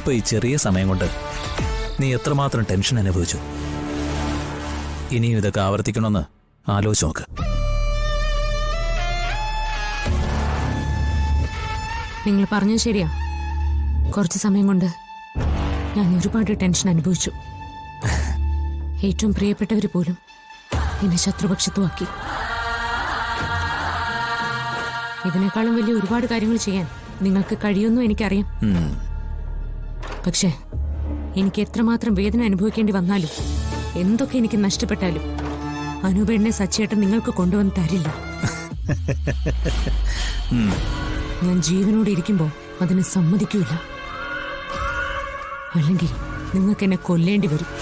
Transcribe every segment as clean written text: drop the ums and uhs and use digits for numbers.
ഇപ്പൊ ഈ ചെറിയ സമയം കൊണ്ട് നീ എത്രമാത്രം ടെൻഷൻ അനുഭവിച്ചു. ഇനിയും ഇതൊക്കെ ആവർത്തിക്കണമെന്ന് ആലോചിച്ച് നോക്ക്. നിങ്ങൾ പറഞ്ഞത് ശരിയാ. കുറച്ച് സമയം കൊണ്ട് ഞാൻ ഒരുപാട് ടെൻഷൻ അനുഭവിച്ചു. ഏറ്റവും പ്രിയപ്പെട്ടവർ പോലും എന്നെ ശത്രുപക്ഷത്തുമാക്കി. ഇതിനേക്കാളും വലിയ ഒരുപാട് കാര്യങ്ങൾ ചെയ്യാൻ നിങ്ങൾക്ക് കഴിയുമെന്നും എനിക്കറിയാം. പക്ഷേ എനിക്ക് എത്രമാത്രം വേദന അനുഭവിക്കേണ്ടി വന്നാലും എന്തൊക്കെ എനിക്ക് നഷ്ടപ്പെട്ടാലും അനൂപേടിനെ സച്ചേട്ടൻ നിങ്ങൾക്ക് കൊണ്ടുവന്ന് തരില്ല. ഞാൻ ജീവനോടെ ഇരിക്കുമ്പോൾ അതിന് സമ്മതിക്കൂല. അല്ലെങ്കിൽ നിങ്ങൾക്ക് എന്നെ കൊല്ലേണ്ടി വരും.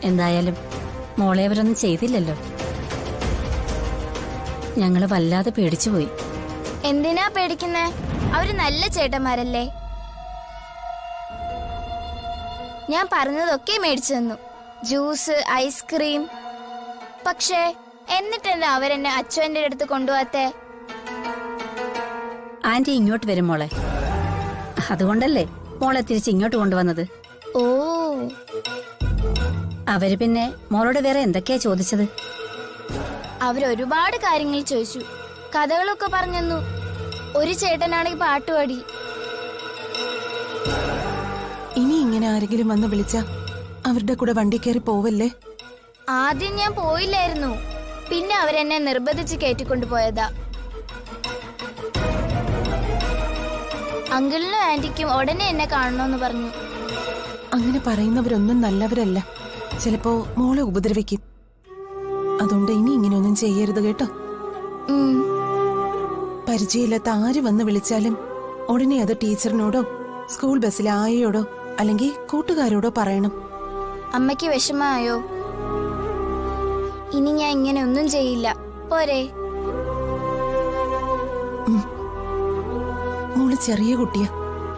എന്തായാലും മോളെ അവരൊന്നും ചെയ്തില്ലല്ലോ. ഞങ്ങള് വല്ലാതെ പേടിച്ചുപോയി. എന്തിനാ പേടിക്കുന്നേ? അവര് നല്ല ചേട്ടന്മാരല്ലേ. ഞാൻ പറഞ്ഞതൊക്കെ മേടിച്ചു തന്നു, ജ്യൂസ്, ഐസ്ക്രീം. പക്ഷേ എന്നിട്ടെന്താ അവരെന്നെ അച്ഛൻ്റെ അടുത്ത് കൊണ്ടുപോകാത്തെ? ആന്റി ഇങ്ങോട്ട് വരും മോളെ, അതുകൊണ്ടല്ലേ മോളെ തിരിച്ച് ഇങ്ങോട്ട് കൊണ്ടുവന്നത്. ഓ, അവര് പിന്നെ മോളോട് വേറെ എന്തൊക്കെയാ ചോദിച്ചത്? അവരൊരുപാട് കാര്യങ്ങൾ ചോദിച്ചു, കഥകളൊക്കെ പറഞ്ഞു. ഒരു ചേട്ടനാണെങ്കിൽ പാട്ടുപാടി. ഇനി ഇങ്ങനെ ആരെങ്കിലും വന്ന് വിളിച്ച അവരുടെ കൂടെ വണ്ടി കയറി പോവല്ലേ? ആദ്യം ഞാൻ പോയില്ലായിരുന്നു, പിന്നെ അവരെന്നെ നിർബന്ധിച്ച് കയറ്റിക്കൊണ്ടു പോയതാ. അങ്കിളിനും ആന്റിക്കും ഉടനെ എന്നെ കാണണമെന്ന് പറഞ്ഞു. അങ്ങനെ പറയുന്നവരൊന്നും നല്ലവരല്ല. ചിലപ്പോ മോളെ ഉപദ്രവിക്കും. അതുകൊണ്ട് ഇനി ഇങ്ങനെയൊന്നും ചെയ്യരുത് കേട്ടോ. പരിചയമില്ലാത്ത ആര് വന്ന് വിളിച്ചാലും ഉടനെ അത് ടീച്ചറിനോടോ സ്കൂൾ ബസ്സിലെ ആയയോടോ അല്ലെങ്കിൽ കൂട്ടുകാരോടോ പറയണം. അമ്മയ്ക്ക് വിഷമായോ? ഇനി ഞാൻ ഇങ്ങനെ ഒന്നും ചെയ്യില്ല, പോരെ? മോള് ചെറിയ കുട്ടിയാ.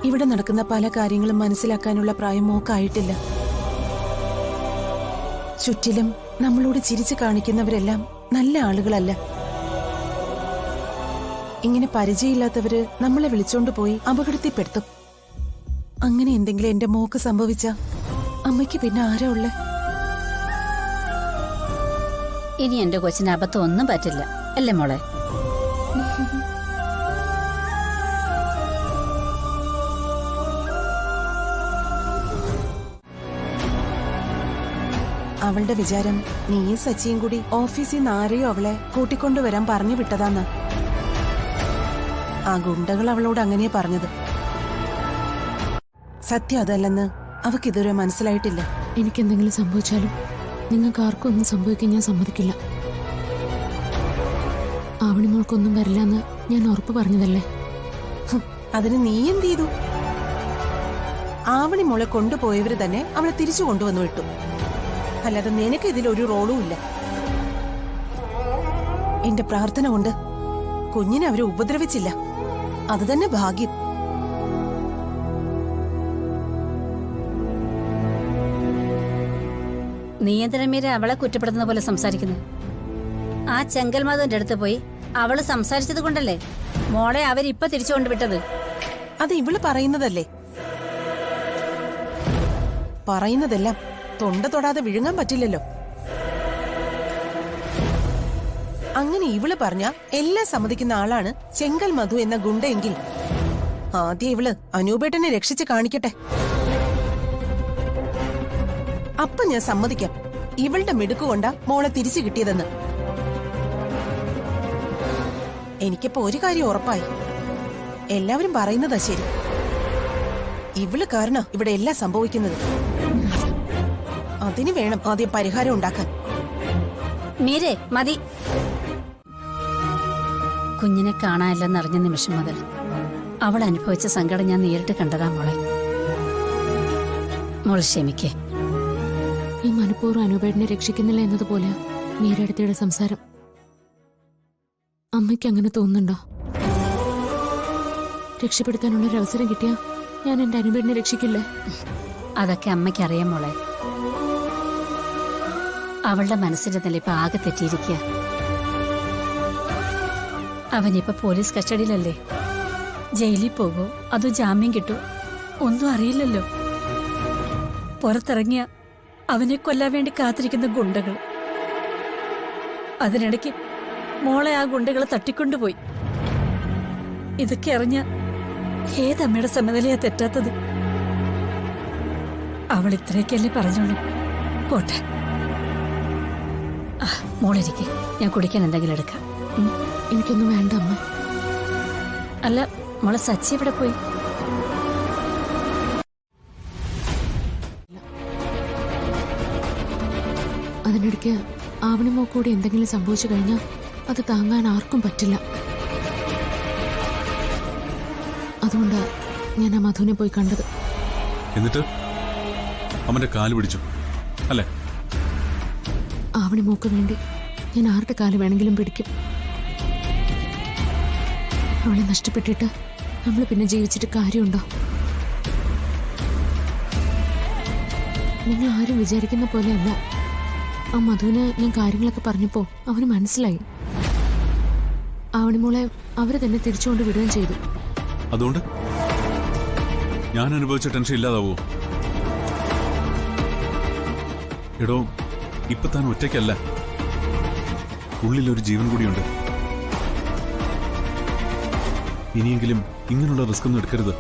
ഇവിടെ നടക്കുന്ന പല കാര്യങ്ങളും മനസ്സിലാക്കാനുള്ള പ്രായം മോക്കായിട്ടില്ല. ചുറ്റിലും നമ്മളോട് ചിരിച്ചു കാണിക്കുന്നവരെല്ലാം നല്ല ആളുകളല്ല. ഇങ്ങനെ പരിചയമില്ലാത്തവര് നമ്മളെ വിളിച്ചോണ്ട് പോയി അപകടത്തിൽപ്പെടുത്തും. അങ്ങനെ എന്തെങ്കിലും എന്റെ മോക്ക് സംഭവിച്ച അമ്മയ്ക്ക് പിന്നെ ആരാ ഉള്ളേ? ഇനി എന്റെ കൊച്ചിന് അബദ്ധം ഒന്നും പറ്റില്ല, അല്ലേ മോളെ? അവളുടെ വിചാരം നീയും സച്ചിയും കൂടി ഓഫീസിൽ നിന്ന് ആരെയോ അവളെ കൂട്ടിക്കൊണ്ടുവരാൻ പറഞ്ഞു വിട്ടതാന്ന്. ആ ഗുണ്ടകൾ അവളോട് അങ്ങനെയാ പറഞ്ഞത്. സത്യം അതല്ലെന്ന് അവക്കിതുവരെ മനസ്സിലായിട്ടില്ല. എനിക്കെന്തെങ്കിലും സംഭവിച്ചാലും നിങ്ങൾക്ക് ആർക്കും ഒന്നും സംഭവിക്കാൻ ഞാൻ സമ്മതിക്കില്ല. ആവണി മോൾക്കൊന്നും വരില്ല എന്ന് ഞാൻ ഉറപ്പ് പറഞ്ഞതല്ലേ. അതിന് നീ എന്ത് ചെയ്തു? ആവണി മോളെ കൊണ്ടുപോയവര് തന്നെ അവളെ തിരിച്ചു കൊണ്ടുവന്നു വിട്ടു. അല്ലാതെ നിനക്ക് ഇതിലൊരു റോളും ഇല്ല. എന്റെ പ്രാർത്ഥന കൊണ്ട് കുഞ്ഞിനെ അവരെ ഉപദ്രവിച്ചില്ല, അത് തന്നെ ഭാഗ്യം. നീ എന്തിനാ മീര അവളെ കുറ്റപ്പെടുത്തുന്ന പോലെ സംസാരിക്കുന്നു? ആ ചെങ്കൽമാധവന്റെ അടുത്ത് പോയി അവള് സംസാരിച്ചത് കൊണ്ടല്ലേ മോളെ അവരിപ്പൊ തിരിച്ചു കൊണ്ടുവിട്ടത്. അത് ഇവള് പറയുന്നതല്ലേ. പറയുന്നതെല്ലാം തൊണ്ട തൊടാതെ വിഴുങ്ങാൻ പറ്റില്ലല്ലോ. അങ്ങനെ ഇവള് പറഞ്ഞ എല്ലാം സമ്മതിക്കുന്ന ആളാണ് ചെങ്കൽ മധു എന്ന ഗുണ്ടയെങ്കിൽ ആദ്യം ഇവള് അനൂപേട്ടനെ രക്ഷിച്ച് കാണിക്കട്ടെ. അപ്പൊ ഞാൻ സമ്മതിക്കാം ഇവളുടെ മിടുക്കുകൊണ്ടാ മോളെ തിരിച്ചു കിട്ടിയതെന്ന്. എനിക്കിപ്പോ ഒരു കാര്യം ഉറപ്പായി, എല്ലാവരും പറയുന്നതാ ശരി. ഇവള് കാരണം ഇവിടെ എല്ലാം സംഭവിക്കുന്നത്. അതിന് വേണം ആദ്യം പരിഹാരം ഉണ്ടാക്കാൻ. മീരെ മതി. കുഞ്ഞിനെ കാണാനില്ലെന്നറിഞ്ഞ നിമിഷം മുതൽ അവൾ അനുഭവിച്ച സങ്കടം ഞാൻ നേരിട്ട് കണ്ടതാ മോളെ. മോൾ ക്ഷമിക്കേ. ഈ മനഃപൂർവ്വം അനൂപേടിനെ രക്ഷിക്കുന്നില്ല എന്നതുപോലെ മീരടുത്തയുടെ സംസാരം. അമ്മയ്ക്ക് അങ്ങനെ തോന്നുന്നുണ്ടോ? രക്ഷപ്പെടുത്താനുള്ള ഒരു അവസരം കിട്ടിയാ ഞാൻ എന്റെ അനുപേടിനെ രക്ഷിക്കില്ലേ? അതൊക്കെ അമ്മയ്ക്ക് അറിയാം മോളെ. അവളുടെ മനസ്സിന്റെ നില ഇപ്പൊ ആകെ തെറ്റിയിരിക്കുക. അവനിപ്പോ പോലീസ് കസ്റ്റഡിയിലല്ലേ. ജയിലിൽ പോകോ അതോ ജാമ്യം കിട്ടോ ഒന്നും അറിയില്ലല്ലോ. പുറത്തിറങ്ങിയ അവനെ കൊല്ലാൻ വേണ്ടി കാത്തിരിക്കുന്ന ഗുണ്ടകൾ. അതിനിടയ്ക്ക് മോളെ ആ ഗുണ്ടകൾ തട്ടിക്കൊണ്ടുപോയി. ഇതൊക്കെ അറിഞ്ഞ ഏതമ്മയുടെ സമനിലയാ തെറ്റാത്തത്? അവൾ ഇത്രയൊക്കെയല്ലേ പറഞ്ഞോളൂ. പോട്ടെ, മോളിരിക്കെ, ഞാൻ കുടിക്കാൻ എന്തെങ്കിലും എടുക്കാം. എനിക്കൊന്നും വേണ്ട അമ്മ. അല്ല, മോളെ സച്ചി എവിടെ പോയി? അതിനിടയ്ക്ക് ആവണിമോ കൂടി എന്തെങ്കിലും സംഭവിച്ചു കഴിഞ്ഞാൽ അത് താങ്ങാൻ ആർക്കും പറ്റില്ല. അതുകൊണ്ടാ ഞാൻ ആ മധുവിനെ പോയി കണ്ടത്. എന്നിട്ട് അവന്റെ കാല് പിടിച്ചു അല്ലേ? ആവണിമോക്ക് വേണ്ടി ഞാൻ ആരുടെ കാല് വേണമെങ്കിലും പിടിക്കും. അവളെ നഷ്ടപ്പെട്ടിട്ട് നമ്മൾ പിന്നെ ജീവിച്ചിട്ട് കാര്യമുണ്ടോ? നിങ്ങൾ ആരും വിചാരിക്കുന്ന പോലെയല്ല. ആ മധുവിന് ഞാൻ കാര്യങ്ങളൊക്കെ പറഞ്ഞപ്പോ അവന് മനസ്സിലായി. ആവണിമോളെ അവര് തന്നെ തിരിച്ചുകൊണ്ട് വിടുകയും ചെയ്തു. അതുകൊണ്ട് ഞാൻ അനുഭവിച്ച ടെൻഷൻ ഇല്ലാതാവോ? എടോ, ഇപ്പൊ താൻ ഒറ്റയ്ക്കല്ല, ഉള്ളിലൊരു ജീവൻ കൂടിയുണ്ട്. ഇനിയെങ്കിലും ഇങ്ങനെയുള്ള റിസ്ക് ഒന്നും എടുക്കരുത്.